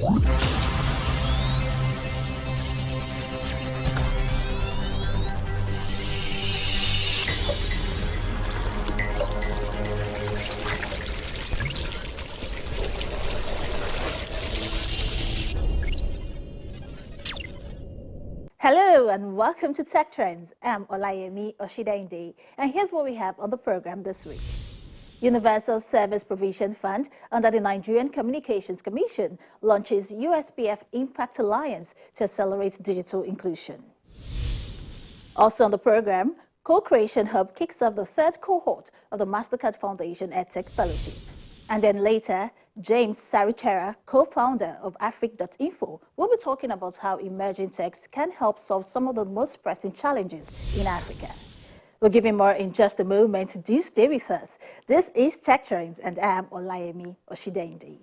Hello and welcome to Tech Trends. I'm Olayemi Oshidende, and here's what we have on the program this week. Universal Service Provision Fund under the Nigerian Communications Commission launches USPF Impact Alliance to accelerate digital inclusion. Also on the program, Co-Creation Hub kicks off the third cohort of the MasterCard Foundation EdTech Fellowship. And then later, James Sarichera, co-founder of Afric.info, will be talking about how emerging techs can help solve some of the most pressing challenges in Africa. We'll give you more in just a moment. Do stay with us. This is Tech Trends, and I'm Olayemi Oshidende.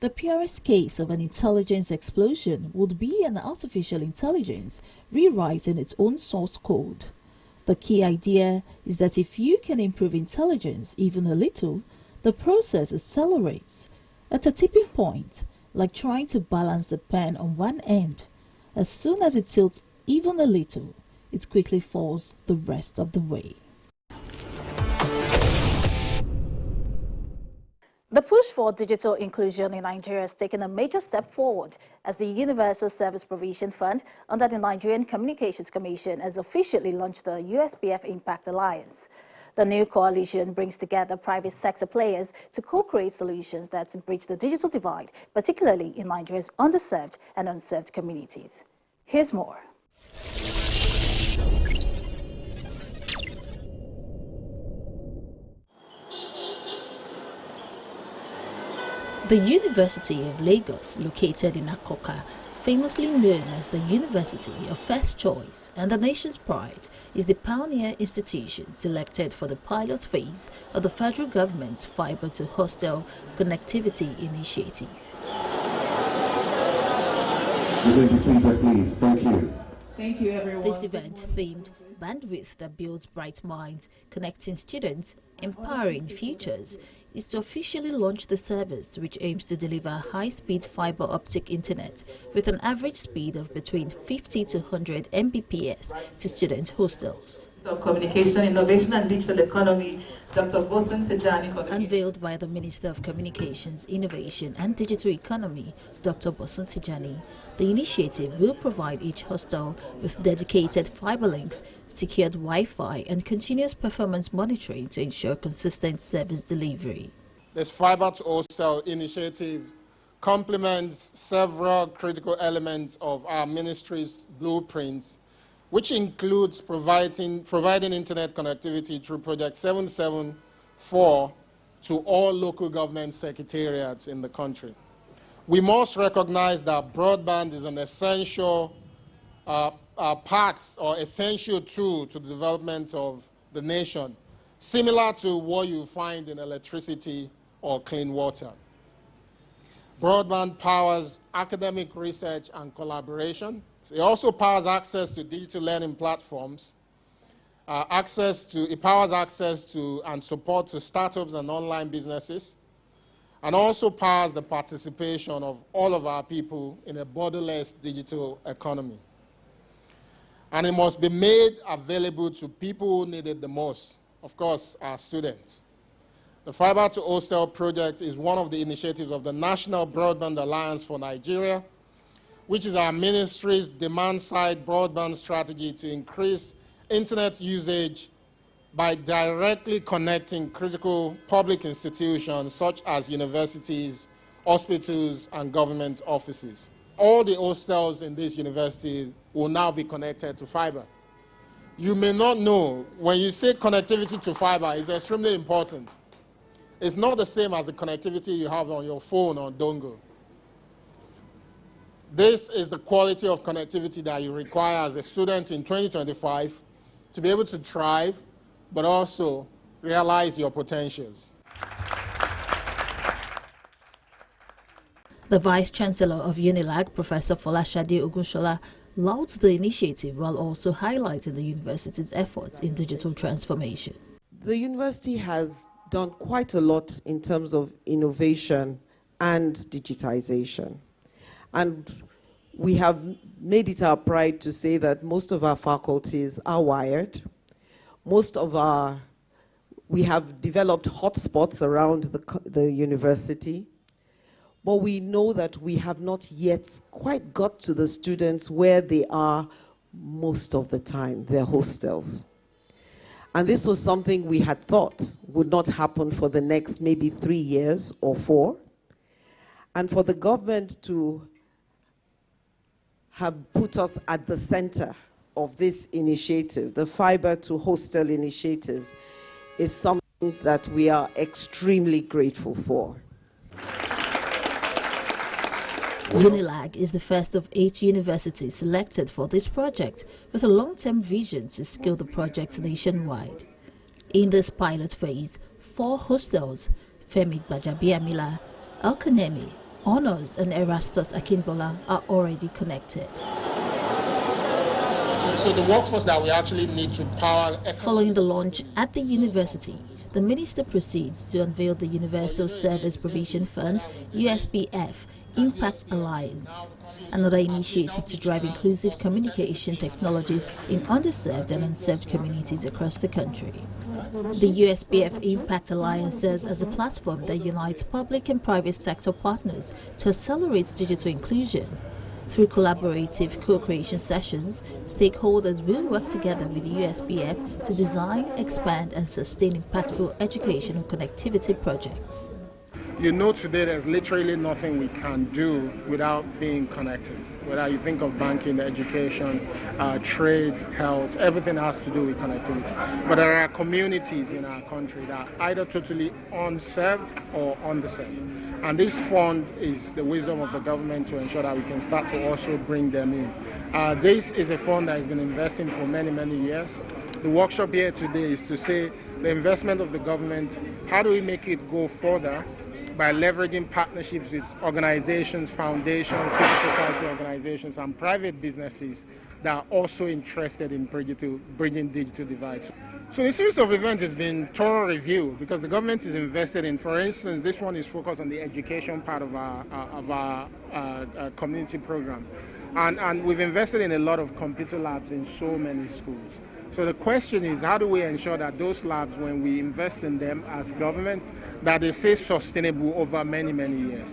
The purest case of an intelligence explosion would be an artificial intelligence rewriting its own source code. The key idea is that if you can improve intelligence even a little, the process accelerates. At a tipping point, like trying to balance the pen on one end, as soon as it tilts even a little, it quickly falls the rest of the way. The push for digital inclusion in Nigeria has taken a major step forward as the Universal Service Provision Fund under the Nigerian Communications Commission has officially launched the USPF Impact Alliance. The new coalition brings together private sector players to co-create solutions that bridge the digital divide, particularly in Nigeria's underserved and unserved communities. Here's more. The University of Lagos, located in Akoka, famously known as the University of First Choice and the nation's pride, is the pioneer institution selected for the pilot phase of the federal government's fiber-to-hostel connectivity initiative. Please. Thank you. Thank you, everyone. This event, themed Bandwidth That Builds Bright Minds, Connecting Students, Empowering Futures, is to officially launch the service, which aims to deliver high-speed fiber optic internet with an average speed of between 50 to 100 Mbps to student hostels. Of Communication, Innovation and Digital Economy, Dr. Bosun Tijani. Unveiled by the Minister of Communications, Innovation and Digital Economy, Dr. Bosun Tijani, the initiative will provide each hostel with dedicated fiber links, secured Wi-Fi and continuous performance monitoring to ensure consistent service delivery. This fiber to hostel initiative complements several critical elements of our ministry's blueprints, which includes providing internet connectivity through Project 774 to all local government secretariats in the country. We must recognize that broadband is an essential part or essential tool to the development of the nation, similar to what you find in electricity or clean water. Broadband powers academic research and collaboration. It also powers access to digital learning platforms, it powers access to and support to startups and online businesses, and also powers the participation of all of our people in a borderless digital economy. And it must be made available to people who need it the most, of course, our students. The Fiber to Hostel project is one of the initiatives of the National Broadband Alliance for Nigeria, which is our ministry's demand-side broadband strategy to increase internet usage by directly connecting critical public institutions such as universities, hospitals, and government offices. All the hostels in these universities will now be connected to fiber. You may not know, when you say connectivity to fiber, it's extremely important. It's not the same as the connectivity you have on your phone or dongle. This is the quality of connectivity that you require as a student in 2025 to be able to thrive, but also realize your potentials. The Vice Chancellor of UNILAG, Professor Folashade Ogunshola, lauds the initiative while also highlighting the university's efforts in digital transformation. The university has done quite a lot in terms of innovation and digitization. And we have made it our pride to say that most of our faculties are wired. We have developed hotspots around the university, but we know that we have not yet quite got to the students where they are most of the time, their hostels. And this was something we had thought would not happen for the next maybe 3 years or 4. And for the government to have put us at the center of this initiative, the Fiber to Hostel initiative, is something that we are extremely grateful for. UNILAG is the first of 8 universities selected for this project, with a long-term vision to scale the project nationwide. In this pilot phase, 4 hostels, Femi Gbajabiamila, Alkanemi, Honors and Erastus Akinbola, are already connected. So the workforce that we actually need to power... Following the launch at the university, the minister proceeds to unveil the Universal Service Provision Fund, USPF, Impact Alliance, another initiative to drive inclusive communication technologies in underserved and unserved communities across the country. The USPF Impact Alliance serves as a platform that unites public and private sector partners to accelerate digital inclusion. Through collaborative co-creation sessions, stakeholders will work together with the USPF to design, expand and sustain impactful educational connectivity projects. You know, today there's literally nothing we can do without being connected. Whether you think of banking, education, trade, health, everything has to do with connectivity. But there are communities in our country that are either totally unserved or underserved. And this fund is the wisdom of the government to ensure that we can start to also bring them in. This is a fund that has been investing for many, many years. The workshop here today is to say the investment of the government, how do we make it go further by leveraging partnerships with organizations, foundations, civil society organizations, and private businesses that are also interested in bridging digital divides. So the series of events has been thorough review because the government is invested in, for instance, this one is focused on the education part of our community program. And we've invested in a lot of computer labs in so many schools. So the question is, how do we ensure that those labs, when we invest in them as government, that they stay sustainable over many, many years?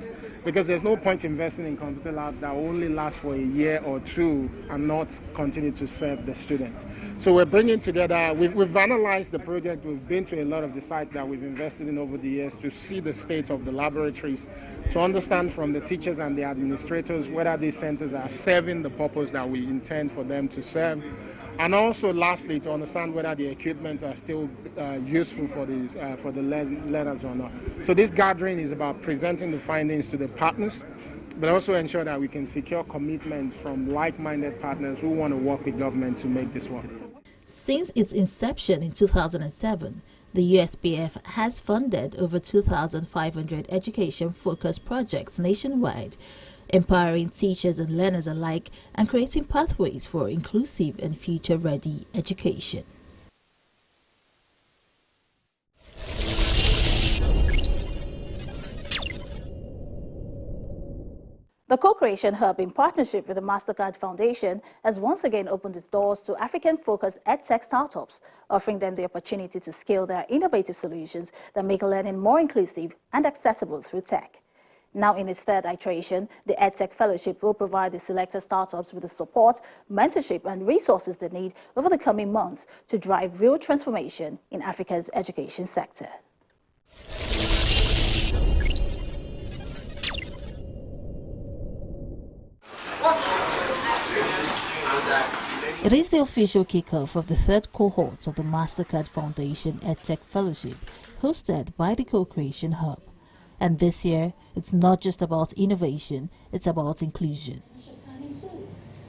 Because there's no point investing in computer labs that only last for a year or 2 and not continue to serve the students. So we're bringing together, we've analyzed the project, we've been to a lot of the sites that we've invested in over the years to see the state of the laboratories, to understand from the teachers and the administrators whether these centers are serving the purpose that we intend for them to serve. And also, lastly, to understand whether the equipment are still useful for the learners or not. So this gathering is about presenting the findings to the partners, but also ensure that we can secure commitment from like-minded partners who want to work with government to make this work. Since its inception in 2007, the USPF has funded over 2,500 education-focused projects nationwide, empowering teachers and learners alike and creating pathways for inclusive and future-ready education. The Co-Creation Hub, in partnership with the MasterCard Foundation, has once again opened its doors to African-focused EdTech startups, offering them the opportunity to scale their innovative solutions that make learning more inclusive and accessible through tech. Now in its 3rd iteration, the EdTech Fellowship will provide the selected startups with the support, mentorship and resources they need over the coming months to drive real transformation in Africa's education sector. It is the official kickoff of the 3rd cohort of the MasterCard Foundation EdTech Fellowship, hosted by the Co-Creation Hub. And this year, it's not just about innovation, it's about inclusion.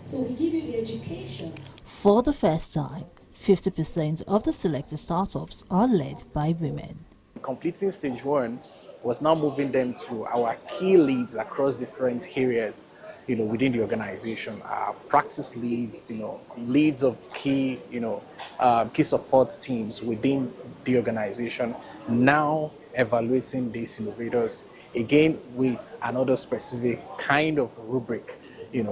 So we give you the education. For the first time, 50% of the selected startups are led by women. Completing stage 1 was now moving them to our key leads across different areas. within the organization, practice leads, leads of key, key support teams within the organization, now evaluating these innovators again with another specific kind of rubric,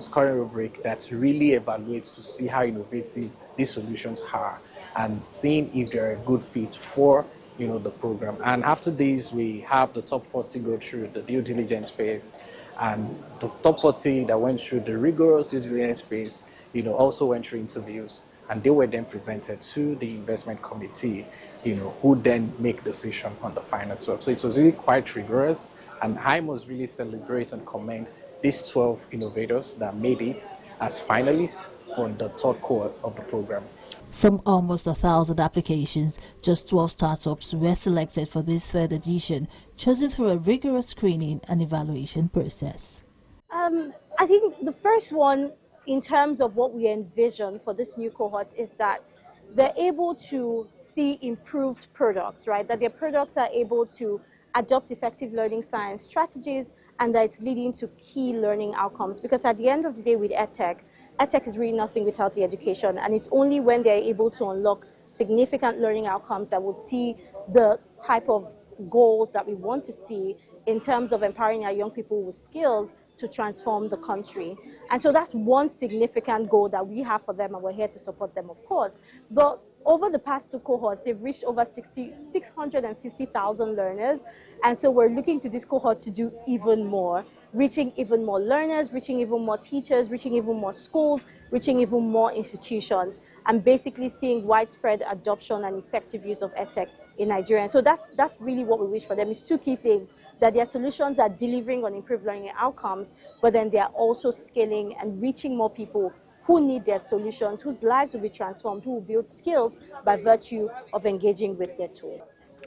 scoring rubric that really evaluates to see how innovative these solutions are and seeing if they're a good fit for the program. And after this, we have the top 40 go through the due diligence phase, and the top 40 that went through the rigorous due diligence phase, also went through interviews, and they were then presented to the investment committee, who then make decision on the final 12. So it was really quite rigorous, and I must really celebrate and commend these 12 innovators that made it as finalists on the third cohort of the program. From almost 1,000 applications, just 12 startups were selected for this third edition, chosen through a rigorous screening and evaluation process. I think the first one, in terms of what we envision for this new cohort, is that they're able to see improved products, right? That their products are able to adopt effective learning science strategies, and that it's leading to key learning outcomes. Because at the end of the day with EdTech is really nothing without the education, and it's only when they're able to unlock significant learning outcomes that would see the type of goals that we want to see in terms of empowering our young people with skills to transform the country. And so that's one significant goal that we have for them, and we're here to support them, of course. But over the past two cohorts, they've reached over 650,000 learners. And so we're looking to this cohort to do even more, reaching even more learners, reaching even more teachers, reaching even more schools, reaching even more institutions, and basically seeing widespread adoption and effective use of EdTech in Nigeria. So that's really what we wish for them. It's two key things: that their solutions are delivering on improved learning outcomes, but then they are also scaling and reaching more people who need their solutions, whose lives will be transformed, who will build skills by virtue of engaging with their tools.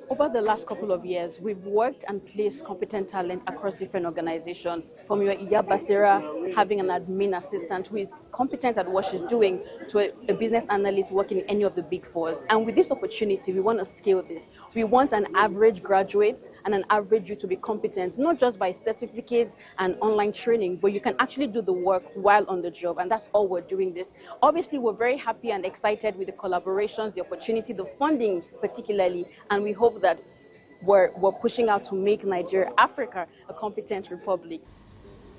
Over the last couple of years, we've worked and placed competent talent across different organizations, from your Iya Basira having an admin assistant who is competent at what she's doing, to a business analyst working in any of the big fours. And with this opportunity, we want to scale this. We want an average graduate and an average youth to be competent, not just by certificates and online training, but you can actually do the work while on the job, and that's all we're doing this. Obviously, we're very happy and excited with the collaborations, the opportunity, the funding particularly, and we hope that we're pushing out to make Nigeria, Africa, a competent republic.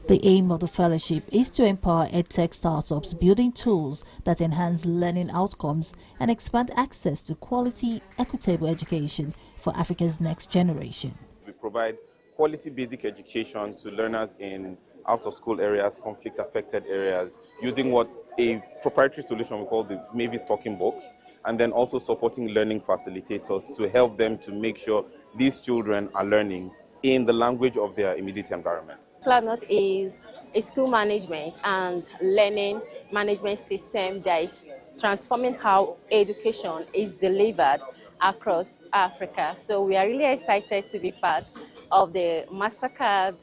The aim of the fellowship is to empower EdTech startups building tools that enhance learning outcomes and expand access to quality, equitable education for Africa's next generation. We provide quality basic education to learners in out-of-school areas, conflict-affected areas, using what a proprietary solution we call the Mavis Talking Box, and then also supporting learning facilitators to help them to make sure these children are learning in the language of their immediate environment. Planot is a school management and learning management system that is transforming how education is delivered across Africa. So we are really excited to be part of the Mastercard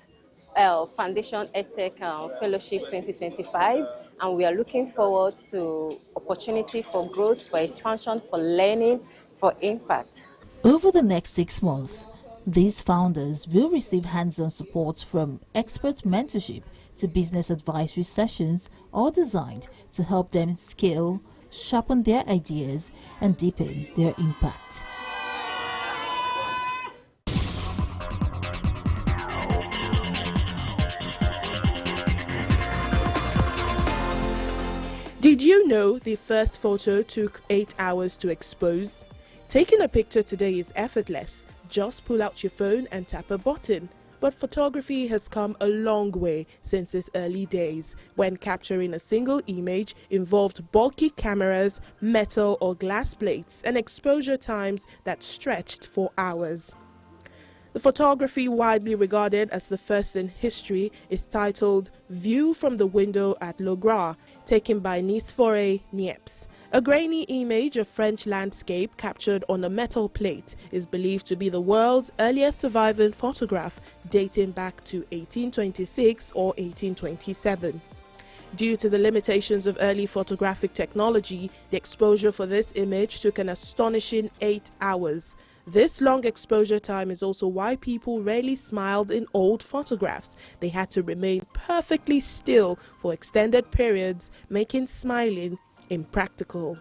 Foundation EdTech Fellowship 2025, and we are looking forward to opportunity for growth, for expansion, for learning, for impact. Over the next 6 months, these founders will receive hands-on support from expert mentorship to business advisory sessions, all designed to help them scale, sharpen their ideas, and deepen their impact. Did you know the first photo took 8 hours to expose? Taking a picture today is effortless. Just pull out your phone and tap a button. But photography has come a long way since its early days, when capturing a single image involved bulky cameras, metal or glass plates, and exposure times that stretched for hours. The photography, widely regarded as the first in history, is titled View from the Window at Le Gras, taken by Nicephore Niepce. A grainy image of French landscape captured on a metal plate is believed to be the world's earliest surviving photograph, dating back to 1826 or 1827. Due to the limitations of early photographic technology, the exposure for this image took an astonishing 8 hours. This long exposure time is also why people rarely smiled in old photographs. They had to remain perfectly still for extended periods, making smiling impractical.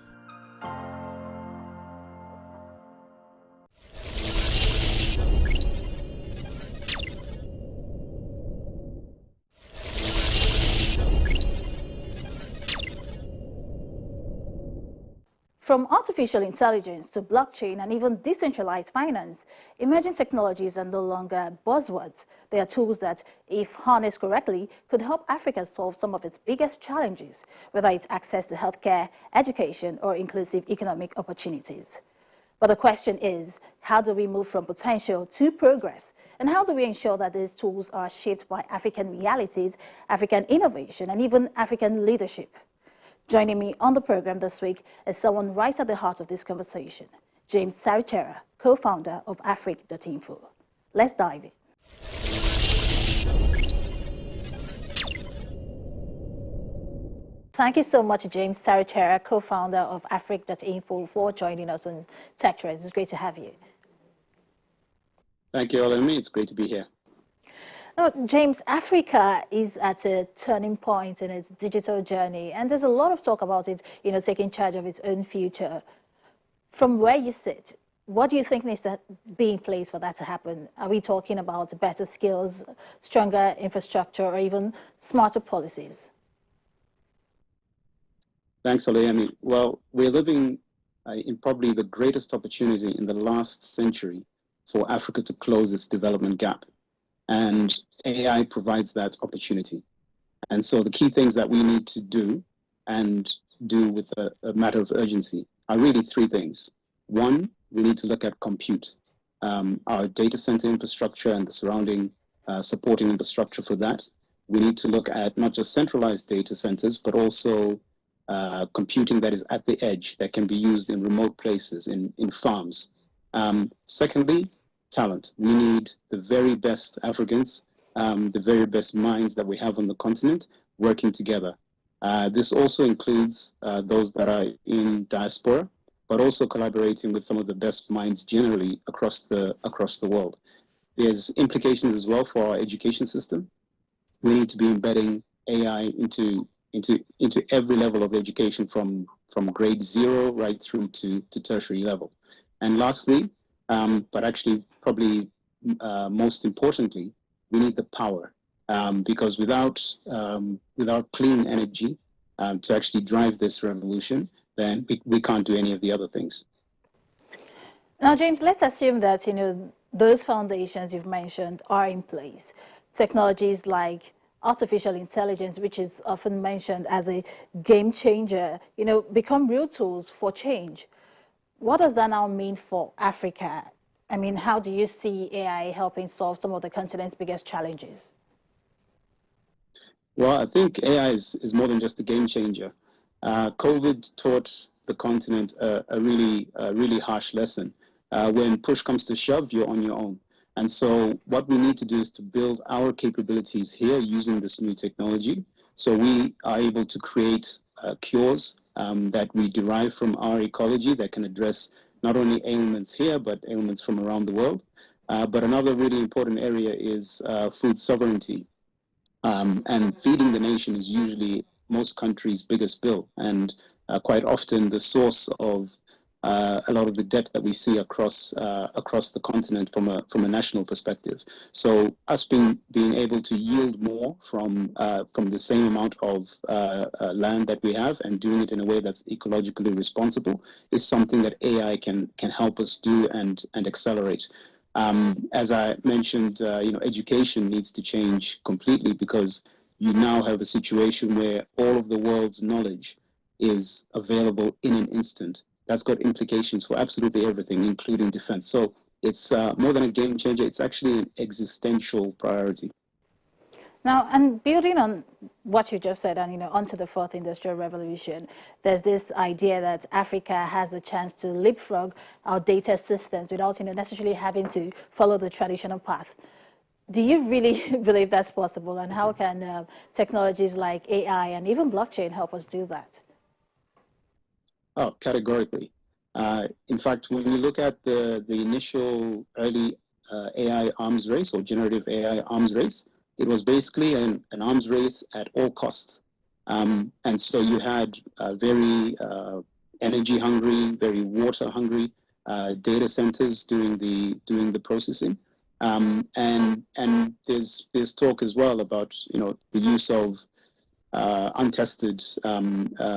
From artificial intelligence to blockchain and even decentralized finance, emerging technologies are no longer buzzwords. They are tools that, if harnessed correctly, could help Africa solve some of its biggest challenges, whether it's access to healthcare, education, or inclusive economic opportunities. But the question is, how do we move from potential to progress? And how do we ensure that these tools are shaped by African realities, African innovation, and even African leadership? Joining me on the program this week is someone right at the heart of this conversation, James Sarichera, co-founder of Afric.info. Let's dive in. Thank you so much, James Sarichera, co-founder of Afric.info, for joining us on Tech Trends. It's great to have you. Thank you, Olemi. It's great to be here. Now, James, Africa is at a turning point in its digital journey, and there's a lot of talk about it, taking charge of its own future. From where you sit, what do you think needs to be in place for that to happen? Are we talking about better skills, stronger infrastructure, or even smarter policies? Thanks, Olemi. Well, we're living in probably the greatest opportunity in the last century for Africa to close its development gap. And AI provides that opportunity. And so the key things that we need to do and do with a matter of urgency are really three things. One, we need to look at compute, our data center infrastructure and the surrounding supporting infrastructure for that. We need to look at not just centralized data centers, but also computing that is at the edge that can be used in remote places, in farms. Secondly, talent. We need the very best Africans, the very best minds that we have on the continent working together. This also includes those that are in diaspora, but also collaborating with some of the best minds generally across the world. There's implications as well for our education system. We need to be embedding AI into every level of education from grade 0 right through to tertiary level. And lastly, but actually probably most importantly, we need the power because without clean energy to actually drive this revolution, then we can't do any of the other things. Now, James, let's assume that those foundations you've mentioned are in place. Technologies like artificial intelligence, which is often mentioned as a game changer, become real tools for change. What does that now mean for Africa? I mean, how do you see AI helping solve some of the continent's biggest challenges? Well, I think AI is more than just a game changer. COVID taught the continent a really harsh lesson. When push comes to shove, you're on your own. And so what we need to do is to build our capabilities here using this new technology so we are able to create cures that we derive from our ecology that can address not only ailments here, but ailments from around the world. But another really important area is food sovereignty. And feeding the nation is usually most countries' biggest bill, and quite often the source of a lot of the debt that we see across the continent from a national perspective. So us being able to yield more from the same amount of land that we have and doing it in a way that's ecologically responsible is something that AI can help us do and accelerate. As I mentioned, education needs to change completely because you now have a situation where all of the world's knowledge is available in an instant. That's got implications for absolutely everything, including defense. So it's more than a game changer. It's actually an existential priority. Now, and building on what you just said, and onto the fourth industrial revolution, there's this idea that Africa has a chance to leapfrog our data systems without necessarily having to follow the traditional path. Do you really believe that's possible? And how can technologies like AI and even blockchain help us do that? Oh, categorically. In fact, when you look at the initial early AI arms race or generative AI arms race, it was basically an arms race at all costs. And so you had very energy hungry, very water hungry data centers doing the processing. And there's talk as well about the use of untested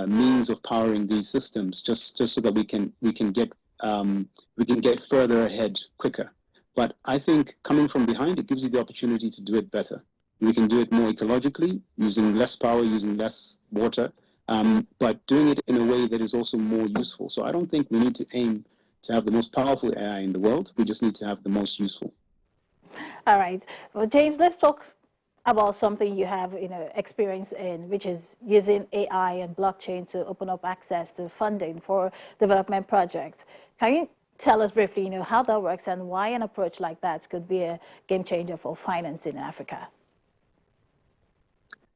means of powering these systems, just so that we can get further ahead quicker. But I think coming from behind, it gives you the opportunity to do it better. We can do it more ecologically, using less power, using less water, but doing it in a way that is also more useful. So I don't think we need to aim to have the most powerful AI in the world. We just need to have the most useful. All right. Well, James, let's talk about something you have experience in, which is using AI and blockchain to open up access to funding for development projects. Can you tell us briefly, how that works and why an approach like that could be a game changer for financing in Africa?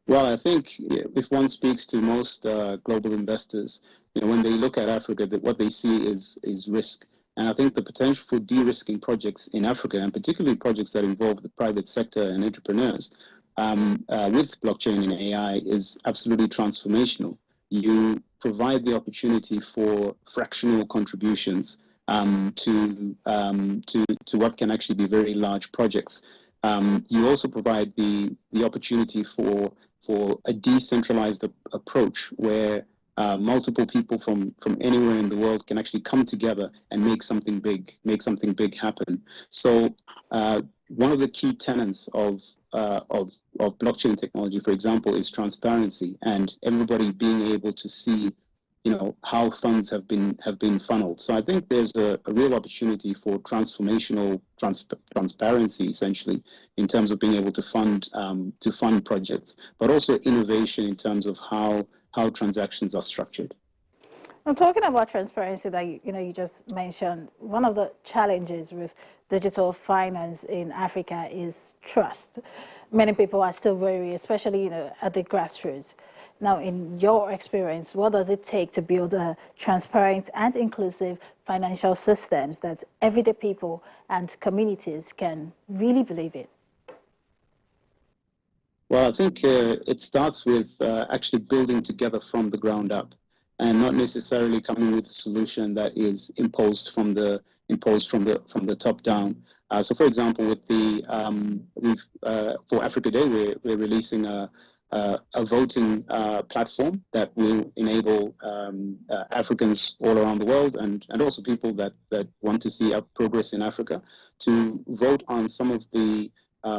Well, I think if one speaks to most global investors, when they look at Africa, what they see is risk. And I think the potential for de-risking projects in Africa, and particularly projects that involve the private sector and entrepreneurs, with blockchain and AI is absolutely transformational. You provide the opportunity for fractional contributions to what can actually be very large projects. You also provide the opportunity for a decentralized approach where multiple people from anywhere in the world can actually come together and make something big happen. So one of the key tenets of blockchain technology, for example, is transparency and everybody being able to see how funds have been funneled. So I think there's a real opportunity for transformational transparency, essentially, in terms of being able to fund projects, but also innovation in terms of how transactions are structured. I'm talking about transparency that you just mentioned. One of the challenges with digital finance in Africa is trust. Many people are still wary, especially at the grassroots. Now, in your experience, what does it take to build a transparent and inclusive financial systems that everyday people and communities can really believe in? Well, I think it starts with actually building together from the ground up, and not necessarily coming with a solution that is imposed from the top down. So, for example, with for Africa Day, we're releasing a voting platform that will enable Africans all around the world and also people that want to see progress in Africa to vote on some of the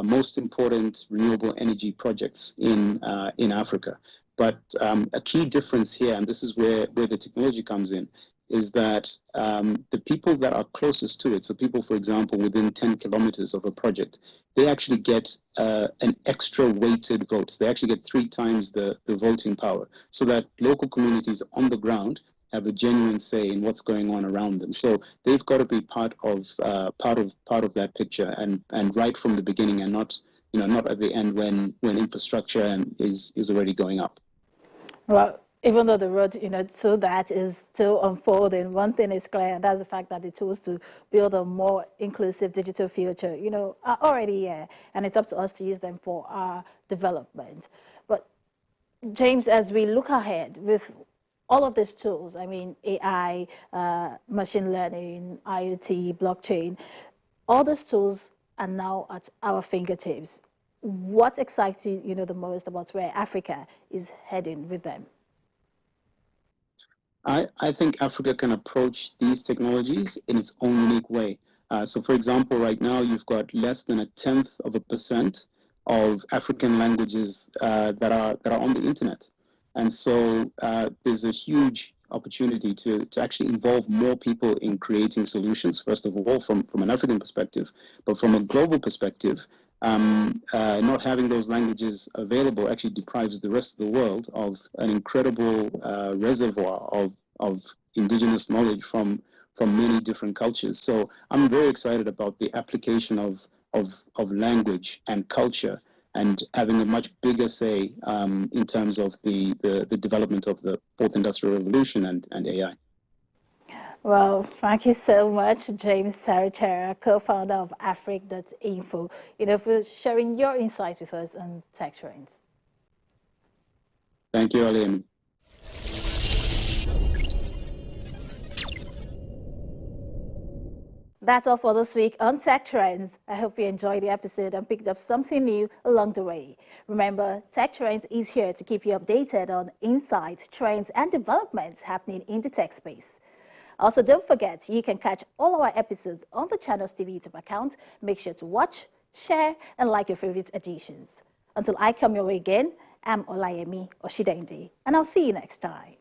most important renewable energy projects in Africa. But a key difference here, and this is where the technology comes in, is that the people that are closest to it, so people, for example, within 10 kilometers of a project, they actually get an extra weighted vote. They actually get 3 times the voting power, so that local communities on the ground have a genuine say in what's going on around them. So they've got to be part of that picture, and right from the beginning, and not at the end when infrastructure is already going up. Well, even though the road, to that is still unfolding, one thing is clear, and that's the fact that the tools to build a more inclusive digital future, are already here, and it's up to us to use them for our development. But James, as we look ahead with all of these tools, I mean, AI, machine learning, IoT, blockchain, all these tools are now at our fingertips. What excites you, the most about where Africa is heading with them? I think Africa can approach these technologies in its own unique way. So, for example, right now you've got less than 0.1% of African languages that are on the internet, and so there's a huge opportunity to actually involve more people in creating solutions. First of all, from an African perspective, but from a global perspective. Not having those languages available actually deprives the rest of the world of an incredible reservoir of indigenous knowledge from many different cultures. So I'm very excited about the application of language and culture and having a much bigger say in terms of the development of the fourth industrial revolution and AI. Well, thank you so much, James Sarachera, co-founder of Afric.info, for sharing your insights with us on tech trends. Thank you, Alim. That's all for this week on Tech Trends. I hope you enjoyed the episode and picked up something new along the way. Remember, Tech Trends is here to keep you updated on insights, trends, and developments happening in the tech space. Also, don't forget, you can catch all our episodes on the channel's TV YouTube account. Make sure to watch, share, and like your favorite editions. Until I come your way again, I'm Olayemi Oshidende, and I'll see you next time.